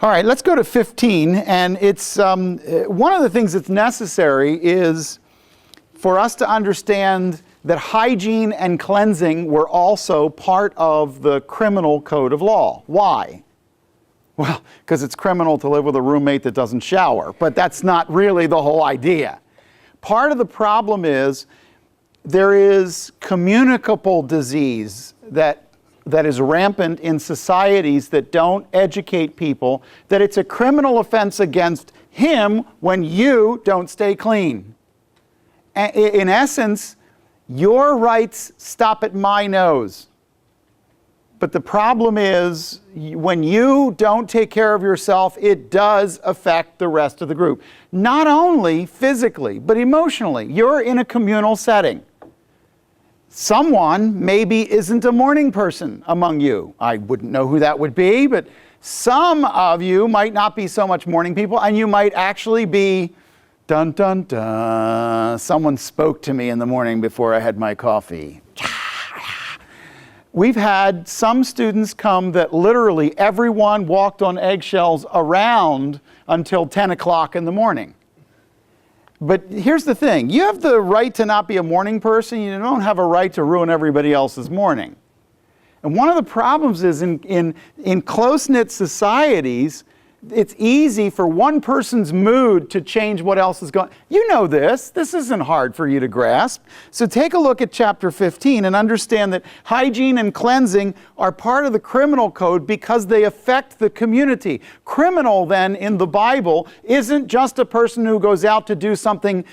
All right, let's go to 15, and it's one of the things that's necessary is for us to understand that hygiene and cleansing were also part of the criminal code of law. Why? Well, because it's criminal to live with a roommate that doesn't shower, but that's not really the whole idea. Part of the problem is there is communicable disease that is rampant in societies that don't educate people that it's a criminal offense against him when you don't stay clean. In essence, your rights stop at my nose. But the problem is, when you don't take care of yourself, it does affect the rest of the group. Not only physically, but emotionally. You're in a communal setting. Someone maybe isn't a morning person among you. I wouldn't know who that would be, but some of you might not be so much morning people, and you might actually be, dun dun dun, someone spoke to me in the morning before I had my coffee. We've had some students come that literally everyone walked on eggshells around until 10 o'clock in the morning. But here's the thing, you have the right to not be a morning person, you don't have a right to ruin everybody else's morning. And one of the problems is in close-knit societies, it's easy for one person's mood to change what else is going on. You know this. This isn't hard for you to grasp. So take a look at chapter 15 and understand that hygiene and cleansing are part of the criminal code because they affect the community. Criminal, then, in the Bible, isn't just a person who goes out to do something,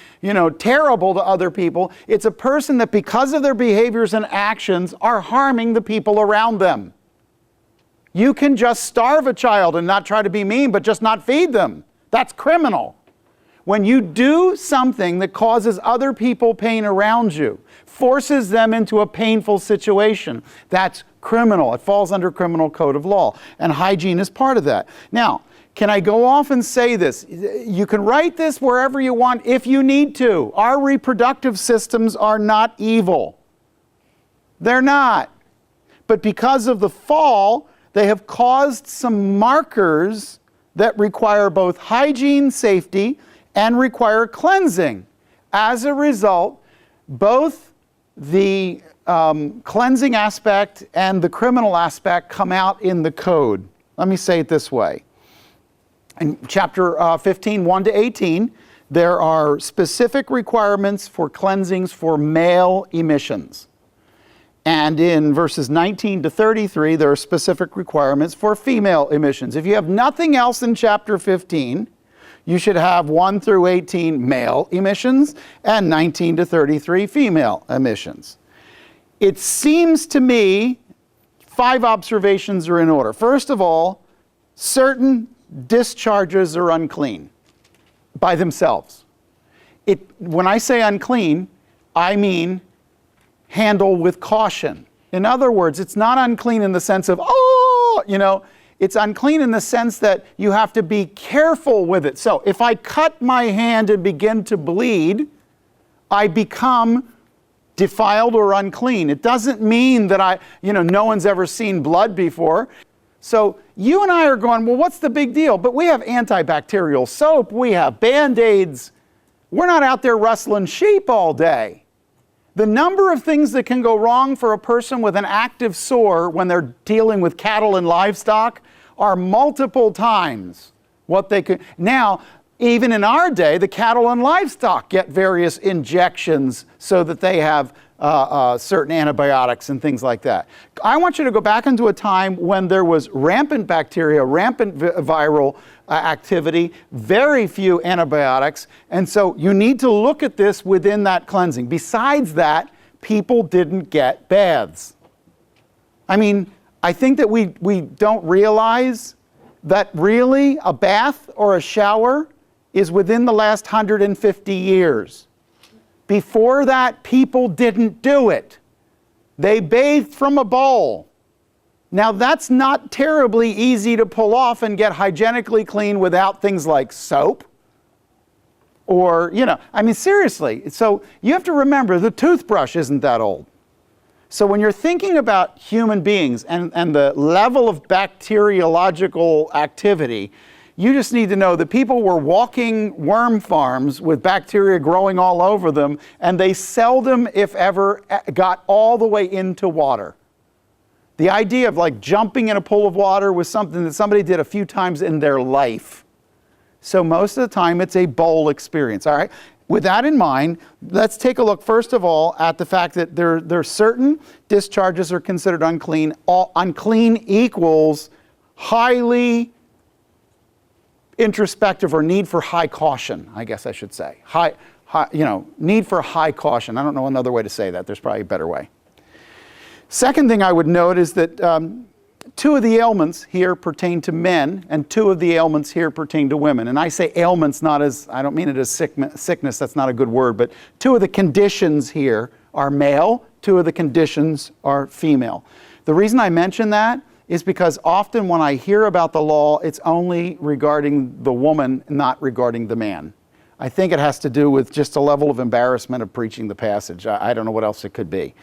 terrible to other people. It's a person that, because of their behaviors and actions, are harming the people around them. You can just starve a child and not try to be mean, but just not feed them. That's criminal. When you do something that causes other people pain around you, forces them into a painful situation, that's criminal. It falls under criminal code of law, and hygiene is part of that. Now, can I go off and say this? You can write this wherever you want if you need to. Our reproductive systems are not evil. They're not. But because of the fall, they have caused some markers that require both hygiene, safety, and require cleansing. As a result, both the cleansing aspect and the criminal aspect come out in the code. Let me say it this way. In chapter 15, 1 to 18, there are specific requirements for cleansings for male emissions. And in verses 19 to 33, there are specific requirements for female emissions. If you have nothing else in chapter 15, you should have 1 through 18 male emissions and 19 to 33 female emissions. It seems to me 5 observations are in order. First of all, certain discharges are unclean by themselves. When I say unclean, I mean handle with caution. In other words, it's not unclean in the sense of, it's unclean in the sense that you have to be careful with it. So if I cut my hand and begin to bleed, I become defiled or unclean. It doesn't mean that no one's ever seen blood before. So you and I are going, well, what's the big deal? But we have antibacterial soap, we have Band-Aids. We're not out there rustling sheep all day. The number of things that can go wrong for a person with an active sore when they're dealing with cattle and livestock are multiple times what they could. Now, even in our day, the cattle and livestock get various injections so that they have certain antibiotics and things like that. I want you to go back into a time when there was rampant bacteria, rampant viral activity, very few antibiotics, and so you need to look at this within that cleansing. Besides that, people didn't get baths. I mean, I think that we don't realize that really a bath or a shower is within the last 150 years. Before that, people didn't do it. They bathed from a bowl. Now, that's not terribly easy to pull off and get hygienically clean without things like soap. Or, seriously. So you have to remember, the toothbrush isn't that old. So when you're thinking about human beings and the level of bacteriological activity, you just need to know that people were walking worm farms with bacteria growing all over them, and they seldom, if ever, got all the way into water. The idea of like jumping in a pool of water was something that somebody did a few times in their life. So most of the time it's a bowl experience, all right? With that in mind, let's take a look first of all at the fact that there are certain discharges are considered unclean. Unclean equals highly introspective or need for high caution, I guess I should say. Need for high caution. I don't know another way to say that. There's probably a better way. Second thing I would note is that two of the ailments here pertain to men, and two of the ailments here pertain to women. And I say ailments not as, I don't mean it as sickness, that's not a good word, but two of the conditions here are male, two of the conditions are female. The reason I mention that is because often when I hear about the law, it's only regarding the woman, not regarding the man. I think it has to do with just a level of embarrassment of preaching the passage. I don't know what else it could be.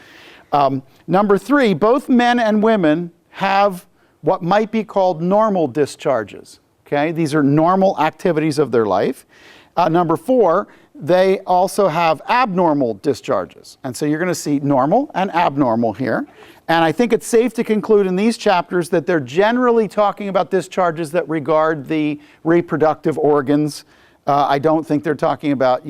Number three, both men and women have what might be called normal discharges. Okay, these are normal activities of their life. Number four, they also have abnormal discharges. And so you're going to see normal and abnormal here. And I think it's safe to conclude in these chapters that they're generally talking about discharges that regard the reproductive organs. I don't think they're talking about,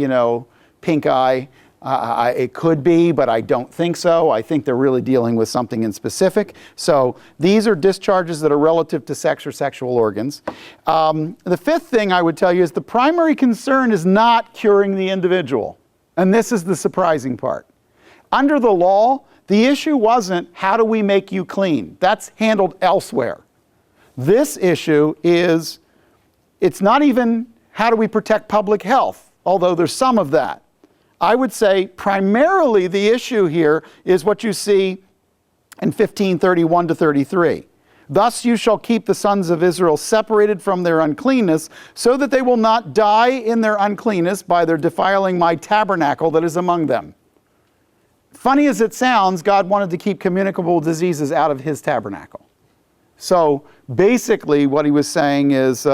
pink eye. It could be, but I don't think so. I think they're really dealing with something in specific. So these are discharges that are relative to sex or sexual organs. The fifth thing I would tell you is the primary concern is not curing the individual. And this is the surprising part. Under the law, the issue wasn't how do we make you clean. That's handled elsewhere. This issue is, it's not even how do we protect public health, although there's some of that. I would say primarily the issue here is what you see in 15:31 to 33. Thus you shall keep the sons of Israel separated from their uncleanness, so that they will not die in their uncleanness by their defiling my tabernacle that is among them. Funny as it sounds, God wanted to keep communicable diseases out of his tabernacle. So basically what he was saying is,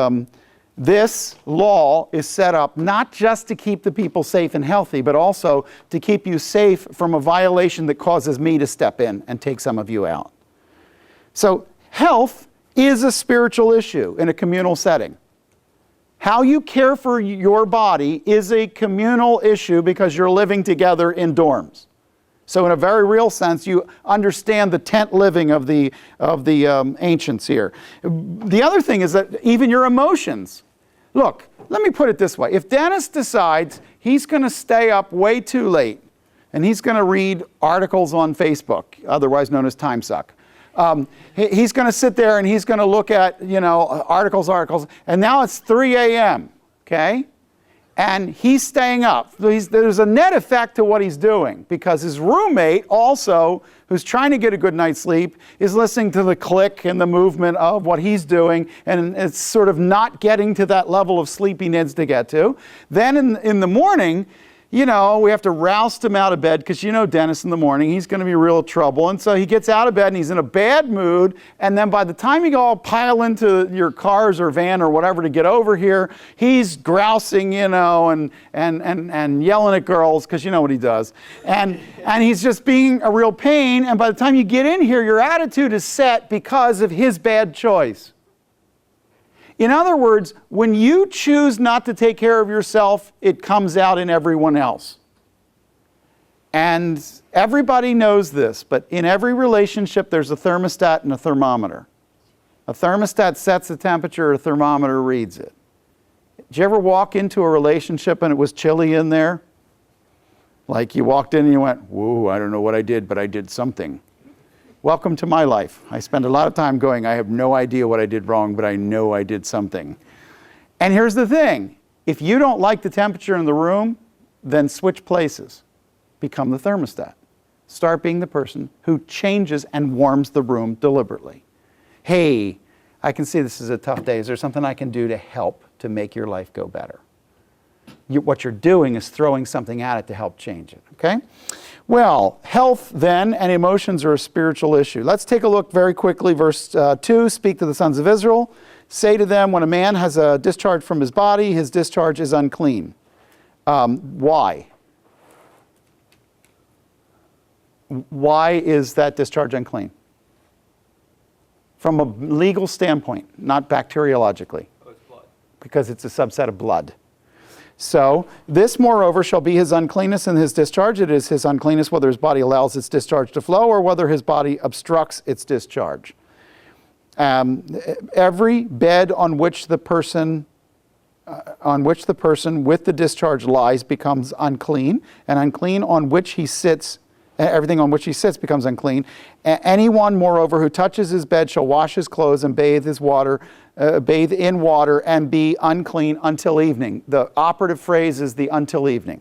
this law is set up not just to keep the people safe and healthy, but also to keep you safe from a violation that causes me to step in and take some of you out. So health is a spiritual issue in a communal setting. How you care for your body is a communal issue because you're living together in dorms. So in a very real sense, you understand the tent living of the ancients here. The other thing is that even your emotions. Look, let me put it this way. If Dennis decides he's going to stay up way too late and he's going to read articles on Facebook, otherwise known as time suck, he's going to sit there and he's going to look at, articles, and now it's 3 a.m., okay? And he's staying up. There's a net effect to what he's doing because his roommate also, who's trying to get a good night's sleep, is listening to the click and the movement of what he's doing, and it's sort of not getting to that level of sleep he needs to get to. Then in the morning, we have to roust him out of bed because Dennis in the morning, he's going to be real trouble. And so he gets out of bed and he's in a bad mood. And then by the time you all pile into your cars or van or whatever to get over here, he's grousing, and yelling at girls because you know what he does. And he's just being a real pain. And by the time you get in here, your attitude is set because of his bad choice. In other words, when you choose not to take care of yourself, it comes out in everyone else. And everybody knows this, but in every relationship, there's a thermostat and a thermometer. A thermostat sets the temperature, a thermometer reads it. Did you ever walk into a relationship and it was chilly in there? Like you walked in and you went, whoa, I don't know what I did, but I did something. Welcome to my life. I spend a lot of time going, I have no idea what I did wrong, but I know I did something. And here's the thing. If you don't like the temperature in the room, then switch places. Become the thermostat. Start being the person who changes and warms the room deliberately. Hey, I can see this is a tough day. Is there something I can do to help to make your life go better? what you're doing is throwing something at it to help change it, okay? Well, health then and emotions are a spiritual issue. Let's take a look very quickly. Verse 2, speak to the sons of Israel. Say to them, when a man has a discharge from his body, his discharge is unclean. Why? Why is that discharge unclean? From a legal standpoint, not bacteriologically. Oh, it's blood. Because it's a subset of blood. So, this moreover shall be his uncleanness and his discharge. It is his uncleanness whether his body allows its discharge to flow or whether his body obstructs its discharge. Every bed on which the person with the discharge lies becomes unclean, and unclean on which he sits. Everything on which he sits becomes unclean. Anyone, moreover, who touches his bed shall wash his clothes and bathe in water and be unclean until evening. The operative phrase is the until evening.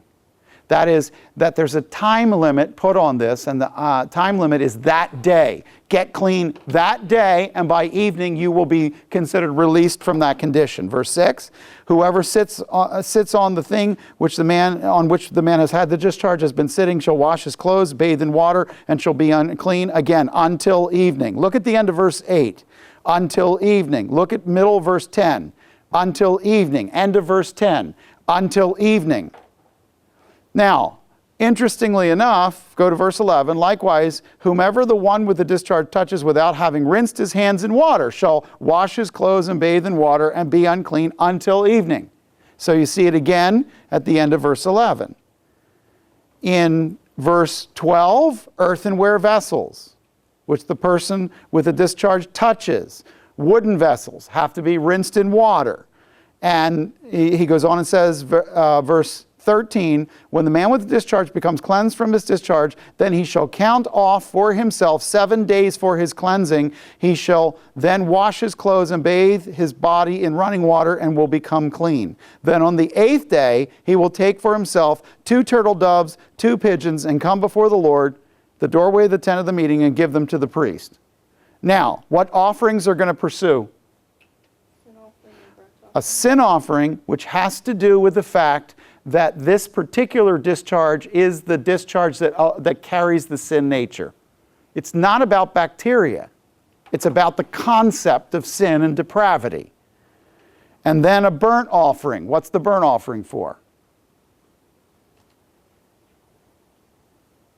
That is, that there's a time limit put on this, and the time limit is that day. Get clean that day, and by evening you will be considered released from that condition. Verse 6, whoever sits on the thing on which the man has had the discharge has been sitting shall wash his clothes, bathe in water, and shall be unclean again until evening. Look at the end of verse 8. Until evening. Look at middle of verse 10. Until evening. End of verse 10. Until evening. Now, interestingly enough, go to verse 11. Likewise, whomever the one with the discharge touches without having rinsed his hands in water shall wash his clothes and bathe in water and be unclean until evening. So you see it again at the end of verse 11. In verse 12, earthenware vessels, which the person with a discharge touches. Wooden vessels have to be rinsed in water. And he goes on and says, verse 13, when the man with the discharge becomes cleansed from his discharge, then he shall count off for himself 7 days for his cleansing. He shall then wash his clothes and bathe his body in running water and will become clean. Then on the 8th day, he will take for himself 2 turtle doves, 2 pigeons, and come before the Lord, the doorway of the tent of the meeting, and give them to the priest. Now, what offerings are going to pursue? A sin offering, which has to do with the fact that this particular discharge is the discharge that carries the sin nature. It's not about bacteria. It's about the concept of sin and depravity. And then a burnt offering. What's the burnt offering for?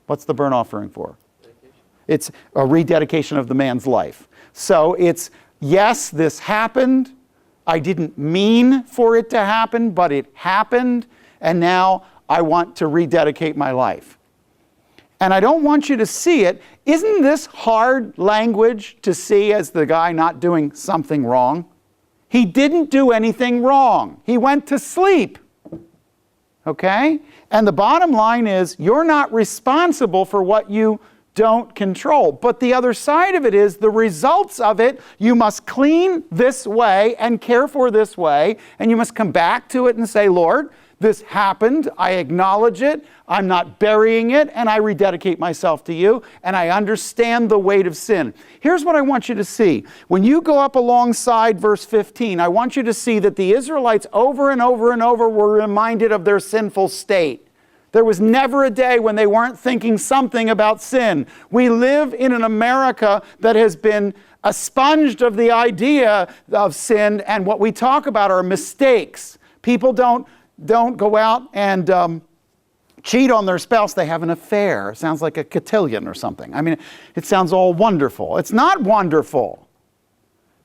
What's the burnt offering for? It's a rededication of the man's life. So it's, yes, this happened. I didn't mean for it to happen, but it happened. And now I want to rededicate my life. And I don't want you to see it. Isn't this hard language to see as the guy not doing something wrong? He didn't do anything wrong. He went to sleep. Okay? And the bottom line is, you're not responsible for what you don't control. But the other side of it is, the results of it, you must clean this way and care for this way. And you must come back to it and say, Lord, this happened, I acknowledge it, I'm not burying it, and I rededicate myself to you, and I understand the weight of sin. Here's what I want you to see. When you go up alongside verse 15, I want you to see that the Israelites over and over and over were reminded of their sinful state. There was never a day when they weren't thinking something about sin. We live in an America that has been expunged of the idea of sin, and what we talk about are mistakes. People don't go out and cheat on their spouse. They have an affair. It sounds like a cotillion or something. I mean, it sounds all wonderful. It's not wonderful.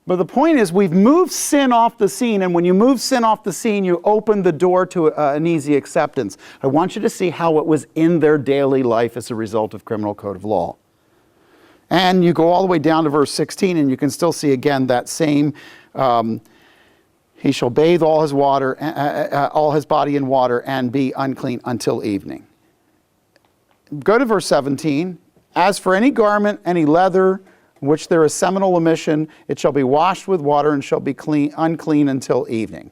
But the point is, we've moved sin off the scene, and when you move sin off the scene, you open the door to an easy acceptance. I want you to see how it was in their daily life as a result of criminal code of law. And you go all the way down to verse 16, and you can still see again that same he shall bathe all his body in water and be unclean until evening. Go to verse 17. As for any garment, any leather, in which there is seminal emission, it shall be washed with water and shall be unclean until evening.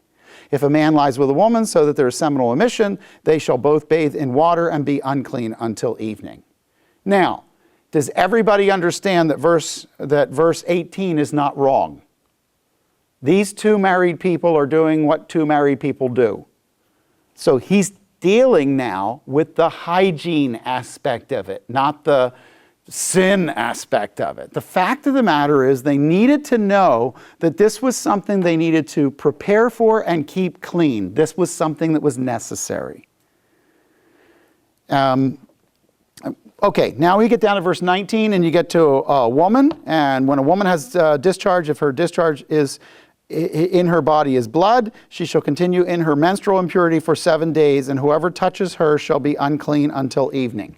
If a man lies with a woman so that there is seminal emission, they shall both bathe in water and be unclean until evening. Now, does everybody understand that verse 18 is not wrong? These 2 married people are doing what 2 married people do. So he's dealing now with the hygiene aspect of it, not the sin aspect of it. The fact of the matter is they needed to know that this was something they needed to prepare for and keep clean. This was something that was necessary. Okay, now we get down to verse 19 and you get to a woman. And when a woman has discharge, if her discharge is in her body is blood, she shall continue in her menstrual impurity for 7 days, and whoever touches her shall be unclean until evening.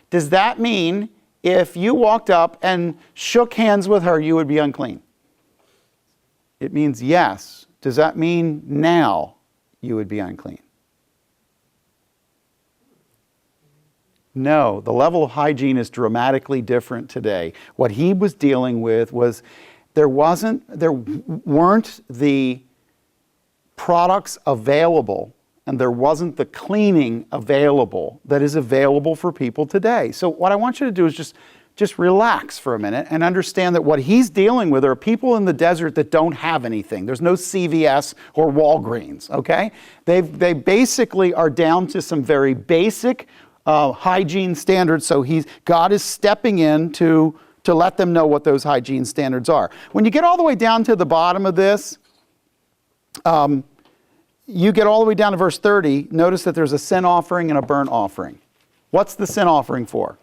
Does that mean if you walked up and shook hands with her, you would be unclean? It means yes. Does that mean now you would be unclean? No, the level of hygiene is dramatically different today. What he was dealing with was there weren't the products available, and there wasn't the cleaning available that is available for people today. So what I want you to do is just relax for a minute and understand that what he's dealing with are people in the desert that don't have anything. There's no CVS or Walgreens, okay? They basically are down to some very basic hygiene standards, so God is stepping in to let them know what those hygiene standards are. When you get all the way down to the bottom of this, you get all the way down to verse 30, notice that there's a sin offering and a burnt offering. What's the sin offering for?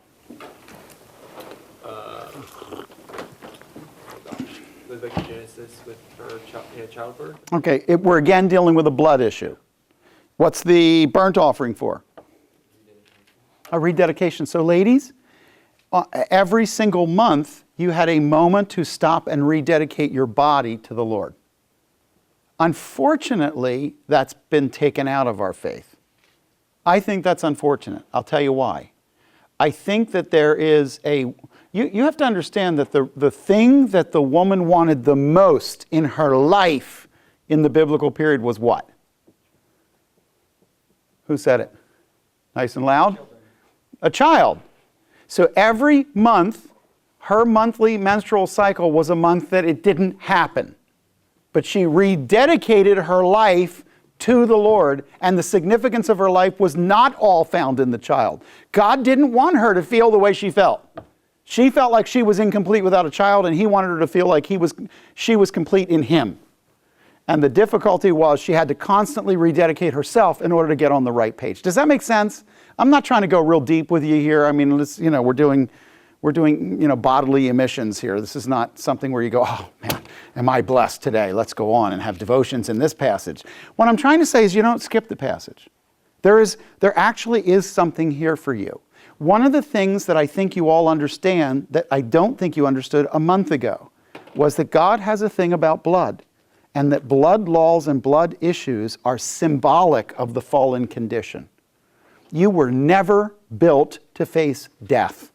Genesis with her childbirth. Okay, we're again dealing with a blood issue. What's the burnt offering for? A rededication. So ladies, every single month you had a moment to stop and rededicate your body to the Lord. Unfortunately, that's been taken out of our faith. I think that's unfortunate. I'll tell you why. I think that there is you have to understand that the thing that the woman wanted the most in her life in the biblical period was what? Who said it? Nice and loud? A child. So every month, her monthly menstrual cycle was a month that it didn't happen. But she rededicated her life to the Lord, and the significance of her life was not all found in the child. God didn't want her to feel the way she felt. She felt like she was incomplete without a child, and he wanted her to feel like she was complete in him. And the difficulty was she had to constantly rededicate herself in order to get on the right page. Does that make sense? I'm not trying to go real deep with you here. I mean, we're doing bodily emissions here. This is not something where you go, oh man, am I blessed today? Let's go on and have devotions in this passage. What I'm trying to say is you don't skip the passage. There actually is something here for you. One of the things that I think you all understand that I don't think you understood a month ago was that God has a thing about blood, and that blood laws and blood issues are symbolic of the fallen condition. You were never built to face death.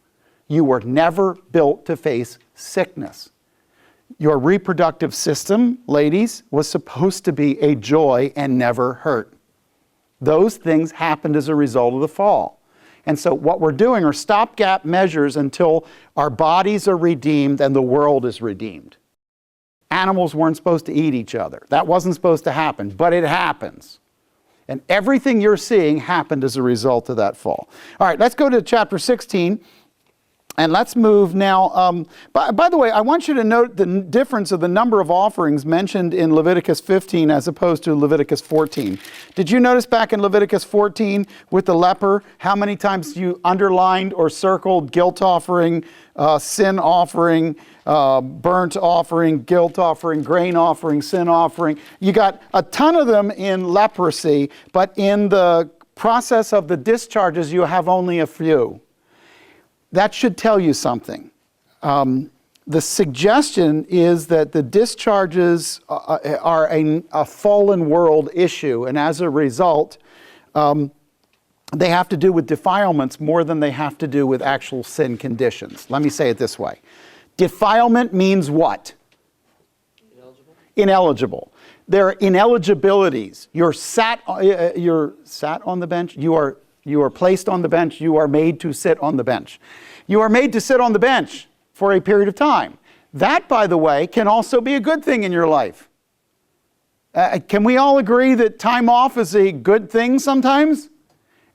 You were never built to face sickness. Your reproductive system, ladies, was supposed to be a joy and never hurt. Those things happened as a result of the fall. And so what we're doing are stopgap measures until our bodies are redeemed and the world is redeemed. Animals weren't supposed to eat each other. That wasn't supposed to happen, but it happens. And everything you're seeing happened as a result of that fall. All right, let's go to chapter 16. And let's move now. By the way, I want you to note the difference of the number of offerings mentioned in Leviticus 15 as opposed to Leviticus 14. Did you notice back in Leviticus 14 with the leper, how many times you underlined or circled guilt offering, sin offering, burnt offering, guilt offering, grain offering, sin offering? You got a ton of them in leprosy, but in the process of the discharges, you have only a few. That should tell you something. The suggestion is that the discharges are a fallen world issue, and as a result, they have to do with defilements more than they have to do with actual sin conditions. Let me say it this way. Defilement means what? Ineligible. There are ineligibilities. You're sat on the bench. You are placed on the bench. You are made to sit on the bench. You are made to sit on the bench for a period of time. That, by the way, can also be a good thing in your life. Can we all agree that time off is a good thing sometimes?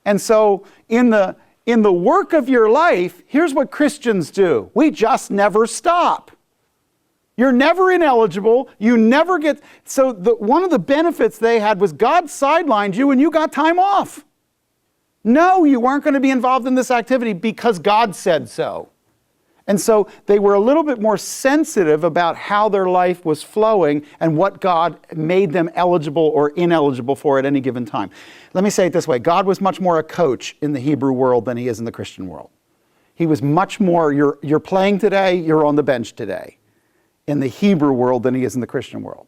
And so in the work of your life, here's what Christians do. We just never stop. You're never ineligible. You never get... So one of the benefits they had was God sidelined you and you got time off. No, you weren't going to be involved in this activity because God said so. And so they were a little bit more sensitive about how their life was flowing and what God made them eligible or ineligible for at any given time. Let me say it this way. God was much more a coach in the Hebrew world than he is in the Christian world. He was much more, you're playing today, you're on the bench today, in the Hebrew world than he is in the Christian world.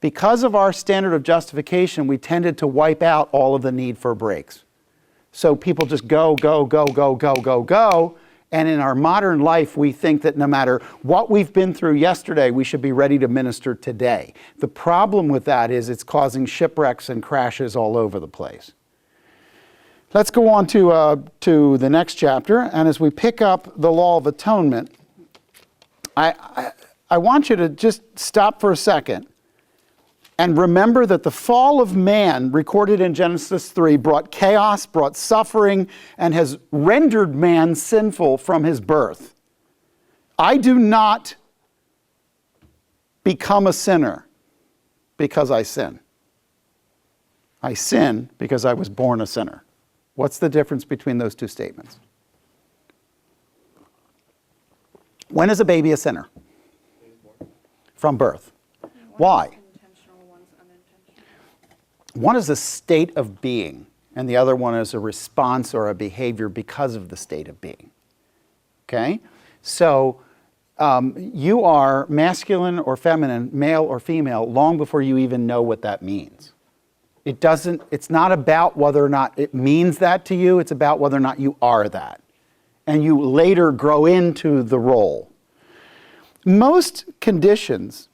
Because of our standard of justification, we tended to wipe out all of the need for breaks. So people just go. And in our modern life, we think that no matter what we've been through yesterday, we should be ready to minister today. The problem with that is it's causing shipwrecks and crashes all over the place. Let's go on to the next chapter. And as we pick up the law of atonement, I want you to just stop for a second and remember that the fall of man, recorded in Genesis 3, brought chaos, brought suffering, and has rendered man sinful from his birth. I do not become a sinner because I sin. I sin because I was born a sinner. What's the difference between those two statements? When is a baby a sinner? From birth. Why? One is a state of being, and the other one is a response or a behavior because of the state of being. Okay? So you are masculine or feminine, male or female, long before you even know what that means. It's not about whether or not it means that to you, it's about whether or not you are that. And you later grow into the role. Most conditions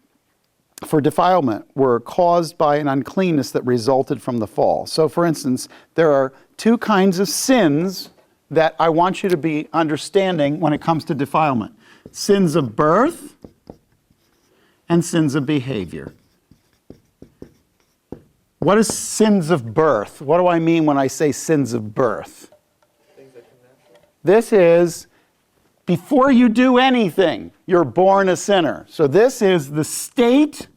for defilement were caused by an uncleanness that resulted from the fall. So for instance, there are two kinds of sins that I want you to be understanding when it comes to defilement. Sins of birth and sins of behavior. What is sins of birth? What do I mean when I say sins of birth? Things that come natural. This is before you do anything, you're born a sinner. So this is the state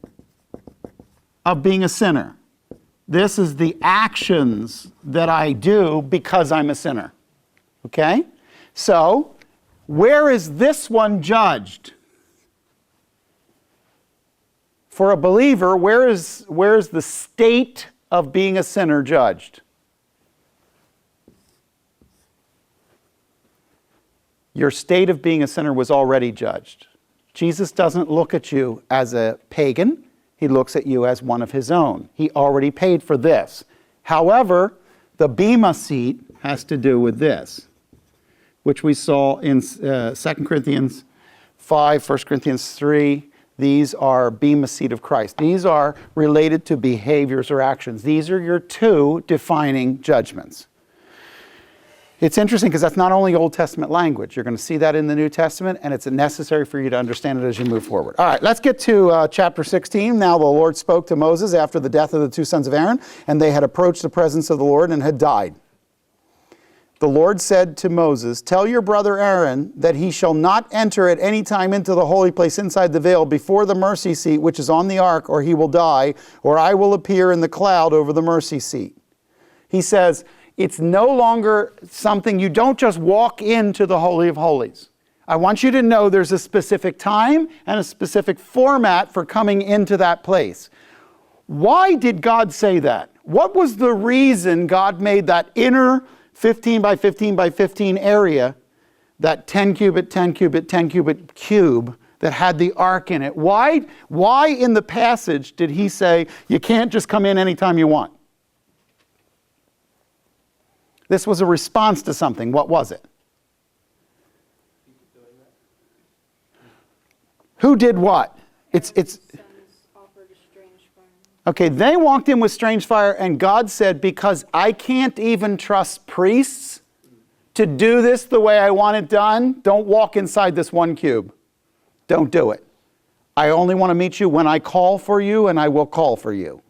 of being a sinner. This is the actions that I do because I'm a sinner. Okay? So, where is this one judged? For a believer, where is the state of being a sinner judged? Your state of being a sinner was already judged. Jesus doesn't look at you as a pagan. He looks at you as one of his own. He already paid for this. However, the bema seat has to do with this, which we saw in 2 Corinthians 5, 1 Corinthians 3. These are bema seat of Christ. These are related to behaviors or actions. These are your two defining judgments. It's interesting because that's not only Old Testament language. You're going to see that in the New Testament, and it's necessary for you to understand it as you move forward. All right, let's get to chapter 16. Now the Lord spoke to Moses after the death of the two sons of Aaron, and they had approached the presence of the Lord and had died. The Lord said to Moses, "Tell your brother Aaron that he shall not enter at any time into the holy place inside the veil before the mercy seat which is on the ark, or he will die, or I will appear in the cloud over the mercy seat." He says, it's no longer something, you don't just walk into the Holy of Holies. I want you to know there's a specific time and a specific format for coming into that place. Why did God say that? What was the reason God made that inner 15 by 15 by 15 area, that 10 cubit, 10 cubit, 10 cubit cube that had the ark in it? Why in the passage did he say you can't just come in anytime you want? This was a response to something. What was it? Who did what? Okay, they walked in with strange fire, and God said, because I can't even trust priests to do this the way I want it done, don't walk inside this one cube. Don't do it. I only want to meet you when I call for you, and I will call for you.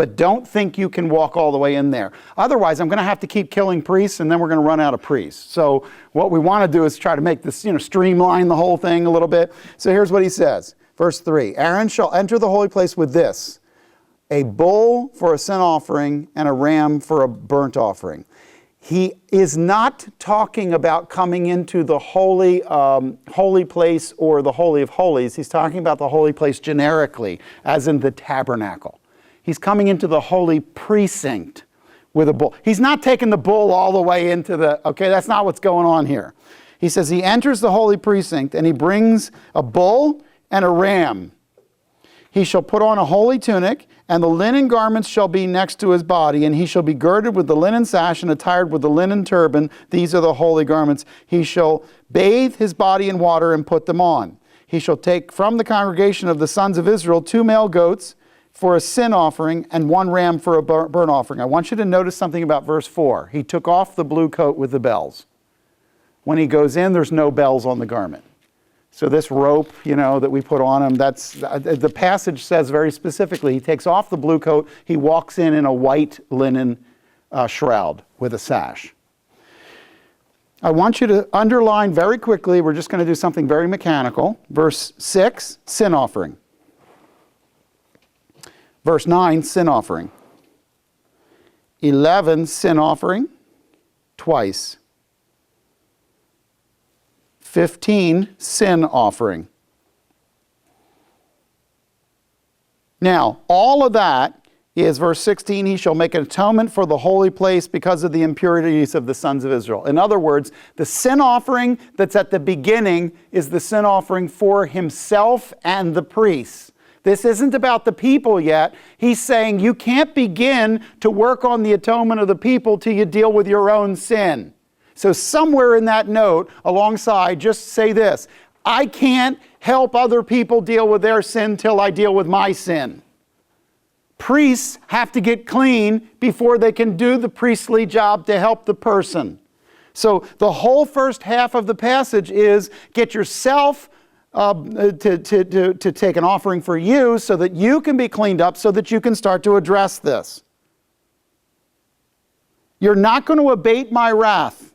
but don't think you can walk all the way in there. Otherwise, I'm going to have to keep killing priests, and then we're going to run out of priests. So what we want to do is try to make this, streamline the whole thing a little bit. So here's what he says. Verse 3, Aaron shall enter the holy place with this, a bull for a sin offering and a ram for a burnt offering. He is not talking about coming into the holy place or the Holy of Holies. He's talking about the holy place generically, as in the tabernacle. He's coming into the holy precinct with a bull. He's not taking the bull all the way into that's not what's going on here. He says he enters the holy precinct and he brings a bull and a ram. He shall put on a holy tunic, and the linen garments shall be next to his body, and he shall be girded with the linen sash and attired with the linen turban. These are the holy garments. He shall bathe his body in water and put them on. He shall take from the congregation of the sons of Israel 2 male goats for a sin offering and 1 ram for a burnt offering. I want you to notice something about verse 4. He took off the blue coat with the bells. When he goes in, there's no bells on the garment. So this rope, that we put on him, the passage says very specifically, he takes off the blue coat, he walks in a white linen shroud with a sash. I want you to underline very quickly, we're just going to do something very mechanical. Verse 6, sin offering. Verse 9, sin offering. 11, sin offering, twice. 15, sin offering. Now, all of that is verse 16, he shall make an atonement for the holy place because of the impurities of the sons of Israel. In other words, the sin offering that's at the beginning is the sin offering for himself and the priests. This isn't about the people yet. He's saying you can't begin to work on the atonement of the people till you deal with your own sin. So somewhere in that note, alongside, just say this: I can't help other people deal with their sin till I deal with my sin. Priests have to get clean before they can do the priestly job to help the person. So the whole first half of the passage is get yourself to take an offering for you so that you can be cleaned up, so that you can start to address this. You're not going to abate my wrath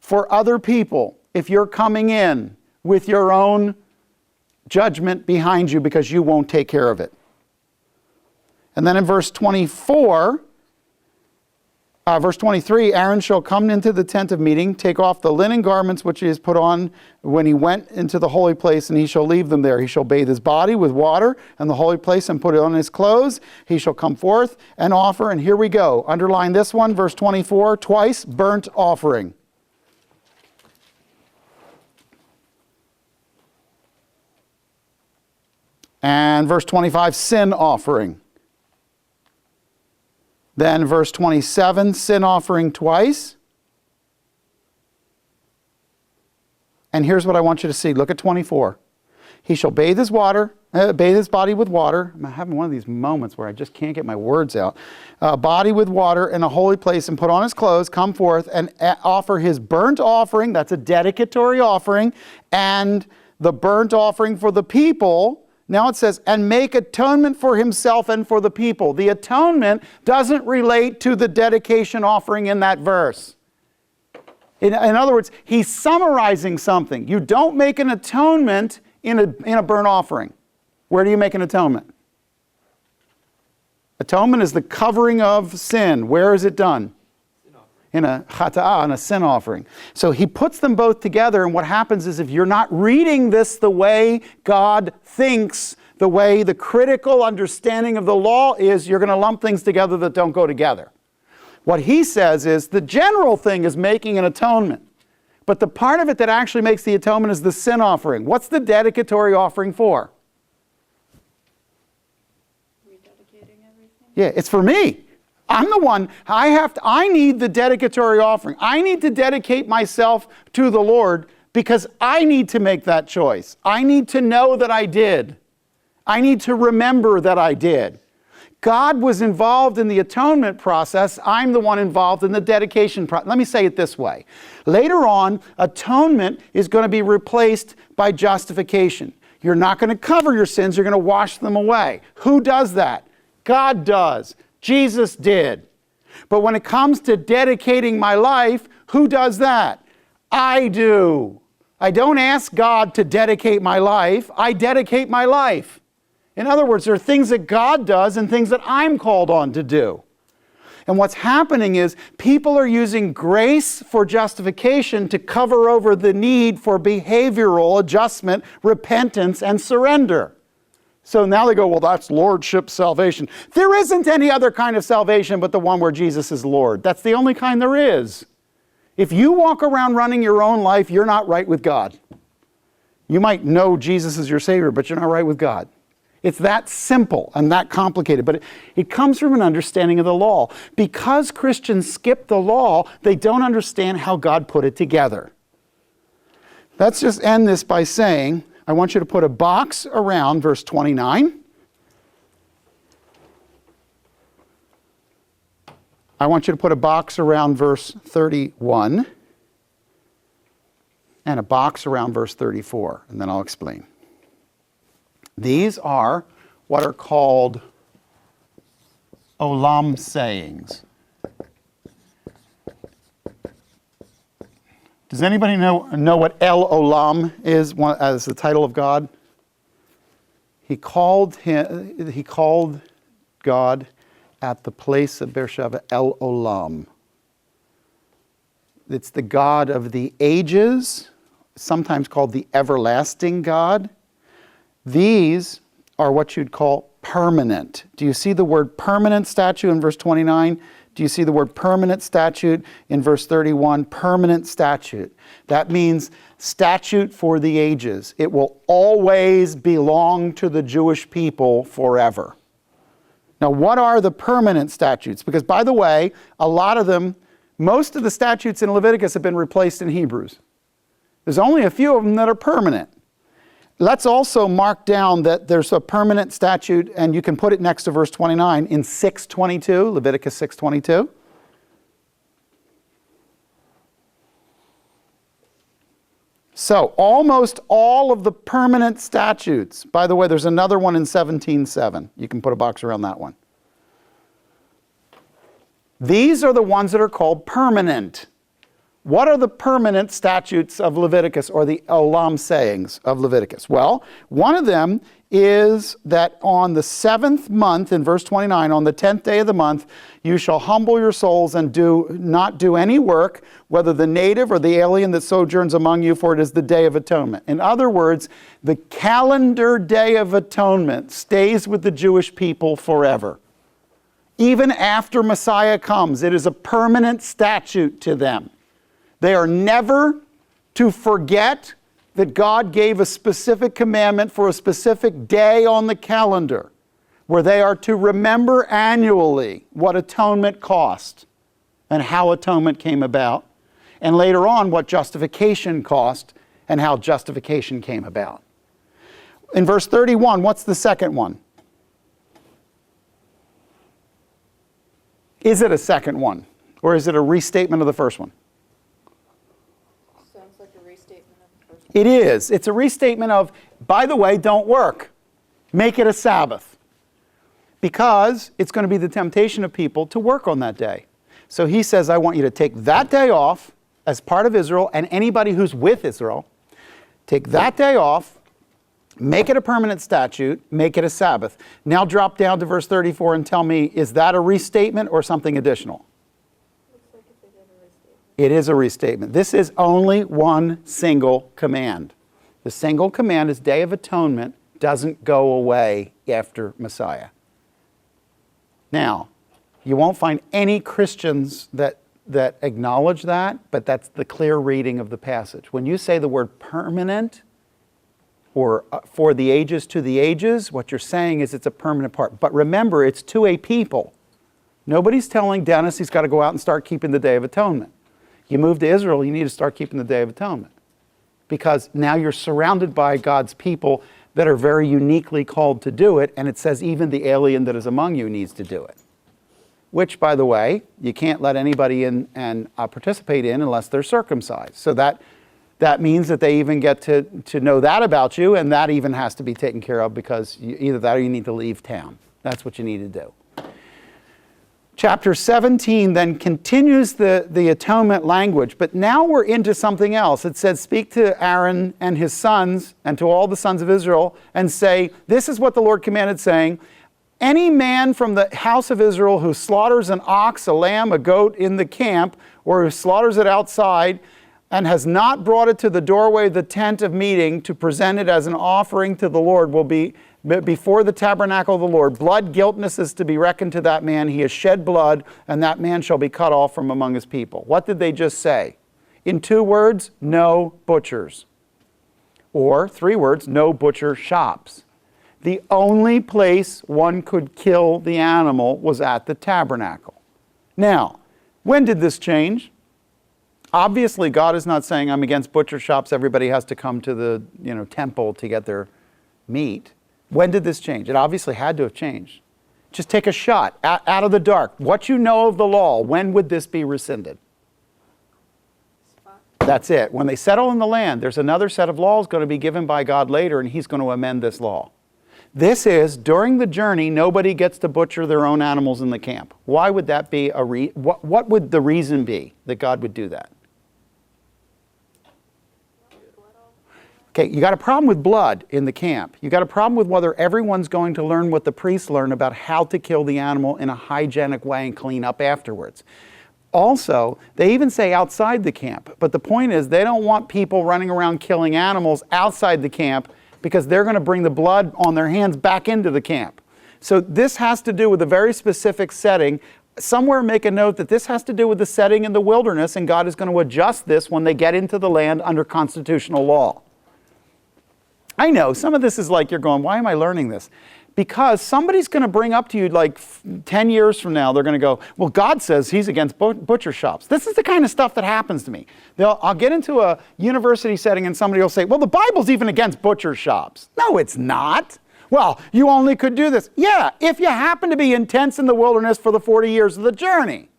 for other people if you're coming in with your own judgment behind you because you won't take care of it. And then in verse 23, Aaron shall come into the tent of meeting, take off the linen garments which he has put on when he went into the holy place, and he shall leave them there. He shall bathe his body with water in the holy place and put it on his clothes. He shall come forth and offer, and here we go. Underline this one, verse 24, twice burnt offering. And verse 25, sin offering. Then verse 27, sin offering twice. And here's what I want you to see. Look at 24. He shall bathe his body with water. I'm having one of these moments where I just can't get my words out. Body with water in a holy place, and put on his clothes, come forth and offer his burnt offering. That's a dedicatory offering. And the burnt offering for the people. Now it says, and make atonement for himself and for the people. The atonement doesn't relate to the dedication offering in that verse. In other words, he's summarizing something. You don't make an atonement in a burnt offering. Where do you make an atonement? Atonement is the covering of sin. Where is it done? In a chata'ah, in a sin offering. So he puts them both together, and what happens is if you're not reading this the way God thinks, the way the critical understanding of the law is, you're going to lump things together that don't go together. What he says is the general thing is making an atonement, but the part of it that actually makes the atonement is the sin offering. What's the dedicatory offering for? Rededicating everything? Yeah, it's for me. I'm the one, I need the dedicatory offering. I need to dedicate myself to the Lord because I need to make that choice. I need to know that I did. I need to remember that I did. God was involved in the atonement process. I'm the one involved in the dedication process. Let me say it this way. Later on, atonement is going to be replaced by justification. You're not going to cover your sins. You're going to wash them away. Who does that? God does. Jesus did. But when it comes to dedicating my life, who does that? I do. I don't ask God to dedicate my life. I dedicate my life. In other words, there are things that God does and things that I'm called on to do. And what's happening is people are using grace for justification to cover over the need for behavioral adjustment, repentance, and surrender. So now they go, well, that's lordship salvation. There isn't any other kind of salvation but the one where Jesus is Lord. That's the only kind there is. If you walk around running your own life, you're not right with God. You might know Jesus is your Savior, but you're not right with God. It's that simple and that complicated, but it comes from an understanding of the law. Because Christians skip the law, they don't understand how God put it together. Let's just end this by saying, I want you to put a box around verse 29. I want you to put a box around verse 31 and a box around verse 34, and then I'll explain. These are what are called olam sayings. Does anybody know what El Olam is as the title of God? He called God at the place of Beersheba El Olam. It's the God of the ages, sometimes called the everlasting God. These are what you'd call permanent. Do you see the word permanent statute in verse 29? Do you see the word permanent statute in verse 31? Permanent statute. That means statute for the ages. It will always belong to the Jewish people forever. Now, what are the permanent statutes? Because, by the way, a lot of them, most of the statutes in Leviticus have been replaced in Hebrews. There's only a few of them that are permanent. Let's also mark down that there's a permanent statute, and you can put it next to verse 29 in 6:22, Leviticus 6:22. So, almost all of the permanent statutes, by the way, there's another one in 17:7. You can put a box around that one. These are the ones that are called permanent. What are the permanent statutes of Leviticus, or the olam sayings of Leviticus? Well, one of them is that on the 7th month, in verse 29, on the 10th day of the month, you shall humble your souls and not do any work, whether the native or the alien that sojourns among you, for it is the day of atonement. In other words, the calendar day of atonement stays with the Jewish people forever. Even after Messiah comes, it is a permanent statute to them. They are never to forget that God gave a specific commandment for a specific day on the calendar, where they are to remember annually what atonement cost and how atonement came about, and later on what justification cost and how justification came about. In verse 31, what's the second one? Is it a second one, or is it a restatement of the first one? It is. It's a restatement of, by the way, don't work. Make it a Sabbath. Because it's going to be the temptation of people to work on that day. So he says, I want you to take that day off as part of Israel, and anybody who's with Israel, take that day off, make it a permanent statute, make it a Sabbath. Now drop down to verse 34 and tell me, is that a restatement or something additional? It is a restatement. This is only one single command. The single command is Day of Atonement doesn't go away after Messiah. Now, you won't find any Christians that acknowledge that, but that's the clear reading of the passage. When you say the word permanent or for the ages to the ages, what you're saying is it's a permanent part. But remember, it's to a people. Nobody's telling Dennis he's got to go out and start keeping the Day of Atonement. You move to Israel, you need to start keeping the Day of Atonement. Because now you're surrounded by God's people that are very uniquely called to do it, and it says even the alien that is among you needs to do it. Which, by the way, you can't let anybody in and participate in unless they're circumcised. So that means that they even get to know that about you, and that even has to be taken care of, because either that or you need to leave town. That's what you need to do. Chapter 17 then continues the atonement language, but now we're into something else. It says, speak to Aaron and his sons and to all the sons of Israel and say, this is what the Lord commanded, saying, any man from the house of Israel who slaughters an ox, a lamb, a goat in the camp, or who slaughters it outside and has not brought it to the doorway of the tent of meeting to present it as an offering to the Lord will be before the tabernacle of the Lord. Blood guiltness is to be reckoned to that man. He has shed blood, and that man shall be cut off from among his people. What did they just say? In 2 words, no butchers. Or 3 words, no butcher shops. The only place one could kill the animal was at the tabernacle. Now, when did this change? Obviously, God is not saying, I'm against butcher shops. Everybody has to come to the temple to get their meat. When did this change? It obviously had to have changed. Just take a shot out of the dark. What you know of the law, when would this be rescinded? That's it. When they settle in the land, there's another set of laws going to be given by God later, and he's going to amend this law. This is, during the journey, nobody gets to butcher their own animals in the camp. Why would that be what would the reason be that God would do that? Okay, you got a problem with blood in the camp. You got a problem with whether everyone's going to learn what the priests learn about how to kill the animal in a hygienic way and clean up afterwards. Also, they even say outside the camp, but the point is they don't want people running around killing animals outside the camp because they're going to bring the blood on their hands back into the camp. So this has to do with a very specific setting. Somewhere make a note that this has to do with the setting in the wilderness, and God is going to adjust this when they get into the land under constitutional law. I know, some of this is like you're going, why am I learning this? Because somebody's going to bring up to you like 10 years from now, they're going to go, well, God says he's against butcher shops. This is the kind of stuff that happens to me. I'll get into a university setting and somebody will say, well, the Bible's even against butcher shops. No, it's not. Well, you only could do this. Yeah, if you happen to be intense in the wilderness for the 40 years of the journey.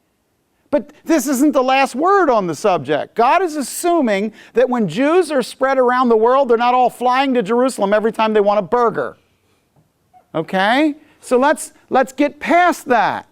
But this isn't the last word on the subject. God is assuming that when Jews are spread around the world, they're not all flying to Jerusalem every time they want a burger. Okay? So let's get past that.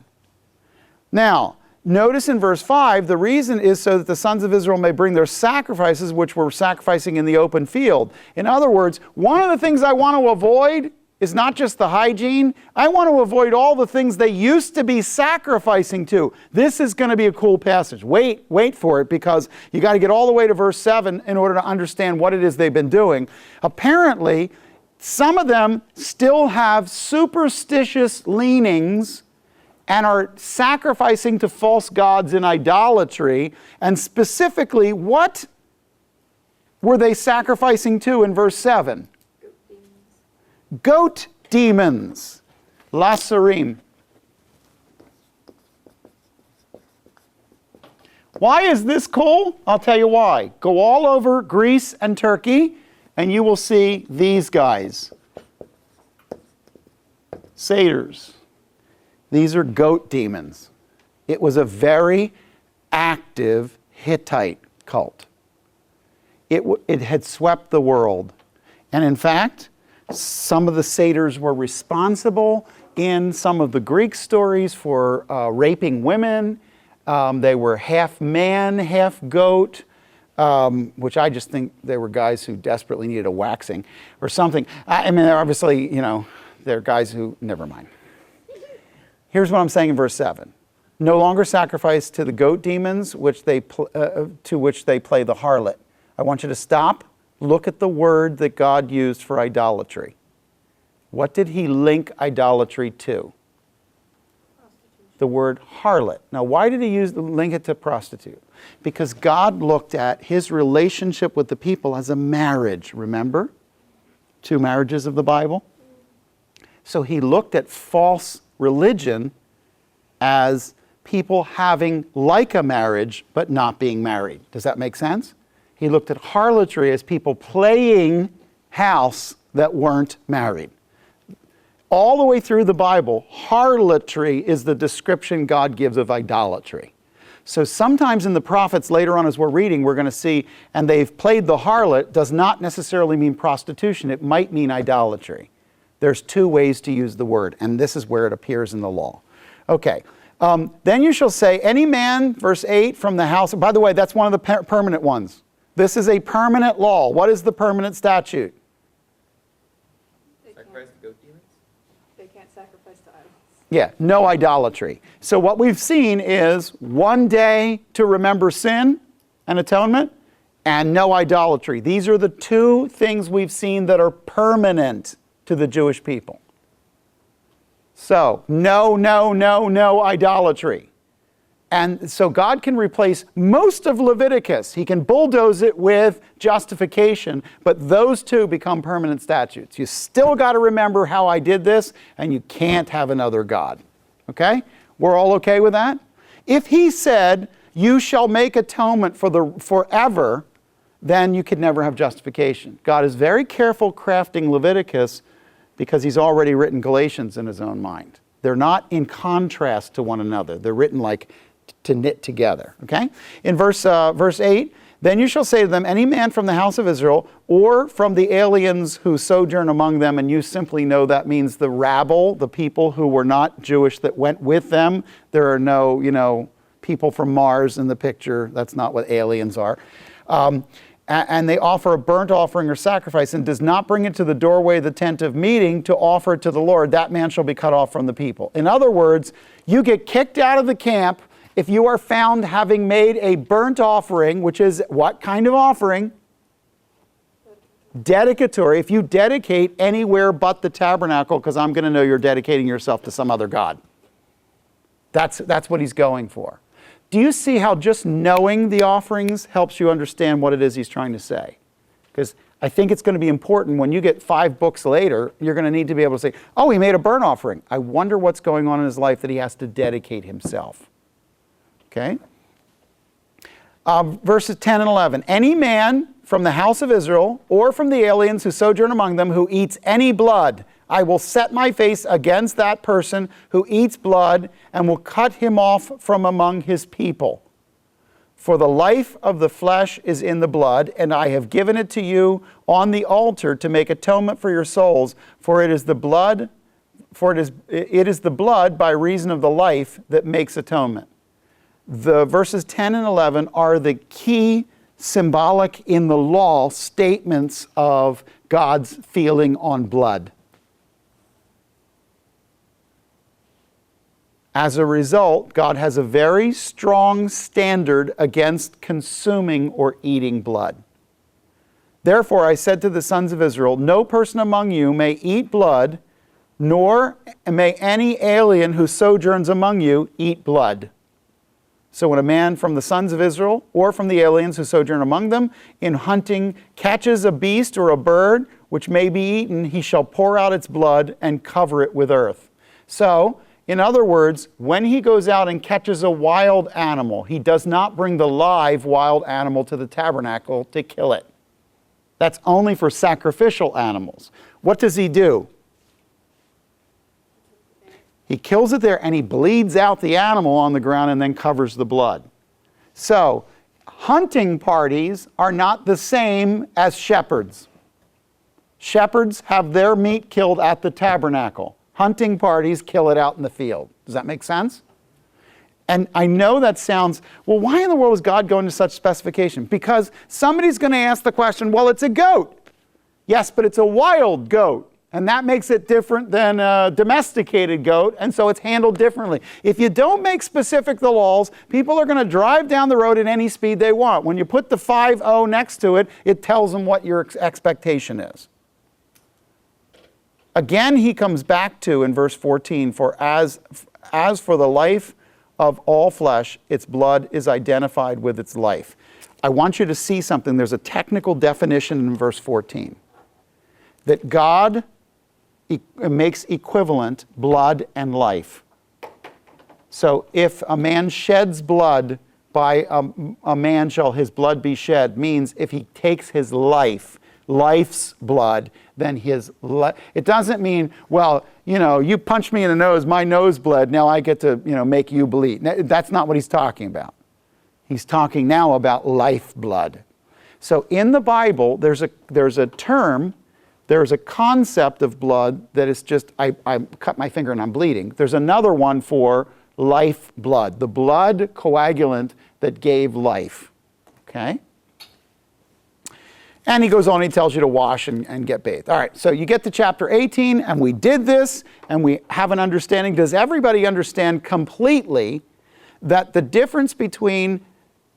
Now, notice in verse 5, the reason is so that the sons of Israel may bring their sacrifices, which were sacrificing in the open field. In other words, one of the things I want to avoid is not just the hygiene. I want to avoid all the things they used to be sacrificing to. This is going to be a cool passage. Wait for it, because you got to get all the way to verse 7 in order to understand what it is they've been doing. Apparently, some of them still have superstitious leanings and are sacrificing to false gods in idolatry. And specifically, what were they sacrificing to in verse 7? Goat demons, Lasarim. Why is this cool? I'll tell you why. Go all over Greece and Turkey, and you will see these guys. Satyrs. These are goat demons. It was a very active Hittite cult. It had swept the world. And in fact, some of the satyrs were responsible in some of the Greek stories for raping women. They were half man, half goat, which I just think they were guys who desperately needed a waxing or something. I mean, they're obviously, they're guys who, never mind. Here's what I'm saying in verse 7. No longer sacrifice to the goat demons, to which they play the harlot. I want you to stop. Look at the word that God used for idolatry. What did he link idolatry to? The word harlot. Now, why did he link it to prostitute? Because God looked at his relationship with the people as a marriage, remember? 2 marriages of the Bible. So he looked at false religion as people having like a marriage but not being married. Does that make sense? He looked at harlotry as people playing house that weren't married. All the way through the Bible, harlotry is the description God gives of idolatry. So sometimes in the prophets, later on as we're reading, we're going to see, and they've played the harlot, does not necessarily mean prostitution. It might mean idolatry. There's 2 ways to use the word, and this is where it appears in the law. Okay, Then you shall say, any man, verse 8, from the house. By the way, that's one of the permanent ones. This is a permanent law. What is the permanent statute? Sacrifice the goat demons? They can't sacrifice to idols. Yeah, no idolatry. So what we've seen is 1 day to remember sin and atonement, and no idolatry. These are the two things we've seen that are permanent to the Jewish people. So, no idolatry. And so God can replace most of Leviticus. He can bulldoze it with justification, but those two become permanent statutes. You still got to remember how I did this, and you can't have another God. Okay? We're all okay with that? If he said, you shall make atonement for forever, then you could never have justification. God is very careful crafting Leviticus because he's already written Galatians in his own mind. They're not in contrast to one another. They're written like to knit together. Okay? In verse 8, then you shall say to them, any man from the house of Israel or from the aliens who sojourn among them, and you simply know that means the rabble, the people who were not Jewish that went with them. There are no, people from Mars in the picture. That's not what aliens are. And they offer a burnt offering or sacrifice and does not bring it to the doorway of the tent of meeting to offer it to the Lord, that man shall be cut off from the people. In other words, you get kicked out of the camp if you are found having made a burnt offering, which is what kind of offering? Dedicatory. If you dedicate anywhere but the tabernacle, because I'm going to know you're dedicating yourself to some other God. That's what he's going for. Do you see how just knowing the offerings helps you understand what it is he's trying to say? Because I think it's going to be important when you get 5 books later, you're going to need to be able to say, oh, he made a burnt offering. I wonder what's going on in his life that he has to dedicate himself. Okay? Verses 10 and 11. Any man from the house of Israel or from the aliens who sojourn among them who eats any blood, I will set my face against that person who eats blood and will cut him off from among his people. For the life of the flesh is in the blood, and I have given it to you on the altar to make atonement for your souls, for it is the blood, it is the blood by reason of the life that makes atonement. The verses 10 and 11 are the key symbolic in the law statements of God's feeling on blood. As a result, God has a very strong standard against consuming or eating blood. Therefore, I said to the sons of Israel, no person among you may eat blood, nor may any alien who sojourns among you eat blood. So when a man from the sons of Israel or from the aliens who sojourn among them in hunting catches a beast or a bird which may be eaten, he shall pour out its blood and cover it with earth. So, in other words, when he goes out and catches a wild animal, he does not bring the live wild animal to the tabernacle to kill it. That's only for sacrificial animals. What does he do? He kills it there and he bleeds out the animal on the ground and then covers the blood. So, hunting parties are not the same as shepherds. Shepherds have their meat killed at the tabernacle. Hunting parties kill it out in the field. Does that make sense? And I know that sounds, well, why in the world is God going to such specification? Because somebody's going to ask the question, well, it's a goat. Yes, but it's a wild goat. And that makes it different than a domesticated goat, and so it's handled differently. If you don't make specific the laws, people are going to drive down the road at any speed they want. When you put the 5-0 next to it, it tells them what your expectation is. Again, he comes back to, in verse 14, for as for the life of all flesh, its blood is identified with its life. I want you to see something. There's a technical definition in verse 14. That God makes equivalent blood and life. So if a man sheds blood, by a man shall his blood be shed, means if he takes his life's blood, then it doesn't mean, well, you punched me in the nose, my nose bled, now I get to, make you bleed. That's not what he's talking about. He's talking now about lifeblood. So in the Bible, there's a term, there's a concept of blood that is just, I cut my finger and I'm bleeding. There's another one for life blood, the blood coagulant that gave life. Okay? And he goes on, he tells you to wash and get bathed. All right, so you get to chapter 18, and we did this, and we have an understanding. Does everybody understand completely that the difference between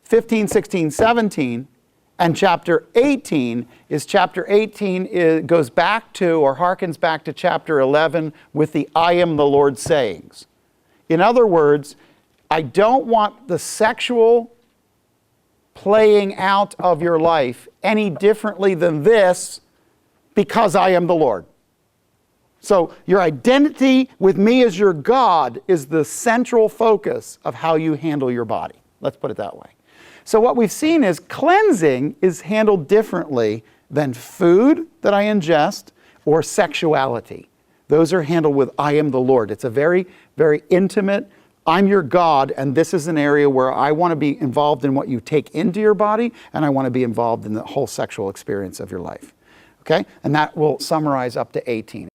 15, 16, 17 and chapter 18 is chapter 18 goes back to or harkens back to chapter 11 with the I am the Lord sayings. In other words, I don't want the sexual playing out of your life any differently than this because I am the Lord. So your identity with me as your God is the central focus of how you handle your body. Let's put it that way. So what we've seen is cleansing is handled differently than food that I ingest or sexuality. Those are handled with I am the Lord. It's a very, very intimate, I'm your God, and this is an area where I want to be involved in what you take into your body, and I want to be involved in the whole sexual experience of your life. Okay? And that will summarize up to 18.